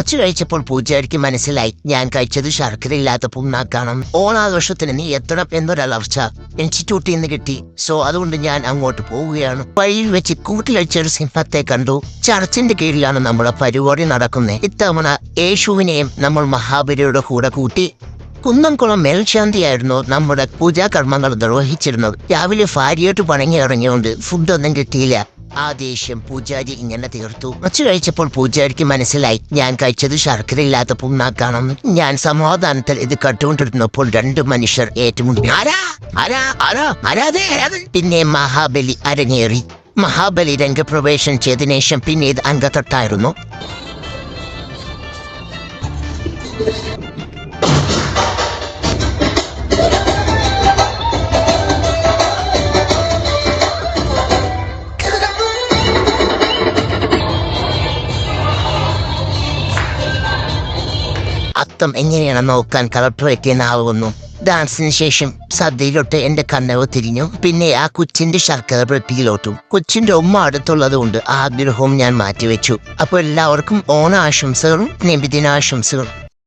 കുറച്ച് കഴിച്ചപ്പോൾ പൂജാരിക്ക് മനസ്സിലായി ഞാൻ കഴിച്ചത് ശർക്കരയില്ലാത്ത പുണ്ണാക്കണം. ഓണാഘോഷത്തിന് നീ എത്തണം എന്നൊരലർച്ച ഇൻസ്റ്റിറ്റ്യൂട്ടിൽ നിന്ന് കിട്ടി. സോ അതുകൊണ്ട് ഞാൻ അങ്ങോട്ട് പോവുകയാണ്. വഴിയിൽ വെച്ച് കൂട്ടിലഴിച്ചൊരു സിംഹത്തെ കണ്ടു. ചർച്ചിന്റെ കീഴിലാണ് നമ്മുടെ പരിപാടി നടക്കുന്നത്. ഇത്തവണ യേശുവിനെയും നമ്മൾ മഹാബലിയുടെ കൂടെ കൂട്ടി. കുന്നംകുളം മേൽശാന്തിയായിരുന്നു നമ്മുടെ പൂജാകർമ്മങ്ങൾ നിർവഹിച്ചിരുന്നത്. രാവിലെ ഭാര്യയായിട്ട് പണങ്ങി ഇറങ്ങിയോണ്ട് ഫുഡൊന്നും കിട്ടിയില്ല. ആ ദേഷ്യം പൂജാരി ഇങ്ങനെ തീർത്തു. കുറച്ച് കഴിച്ചപ്പോൾ പൂജാരിക്ക് മനസ്സിലായി ഞാൻ കഴിച്ചത് ശർക്കരയില്ലാത്ത പുണ്ണാക്കണം. ഞാൻ സമാധാനത്തിൽ ഇത് കട്ടുകൊണ്ടിരുന്നപ്പോൾ 2 മനുഷ്യർ ഏറ്റുമുട്ടി. പിന്നെ മഹാബലി അരങ്ങേറി. മഹാബലി രംഗപ്രവേശം ചെയ്തതിനു ശേഷം പിന്നെ ഇത് അംഗത്തട്ടായിരുന്നു. അത്തം എങ്ങനെയാണ് നോക്കാൻ കളക്ടറേറ്റ് ആവുന്നു. ഡാൻസിന് ശേഷം സദ്യയിലോട്ട് എന്റെ കണ്ണവ് തിരിഞ്ഞു. പിന്നെ ആ കൊച്ചിന്റെ ശർക്കര വൃത്തിയിലോട്ടും. കൊച്ചിന്റെ ഉമ്മ അടുത്തുള്ളത് കൊണ്ട് ആഗ്രഹവും ഞാൻ മാറ്റിവെച്ചു. അപ്പോൾ എല്ലാവർക്കും ഓണാശംസകളും നബിദിനാശംസകളും.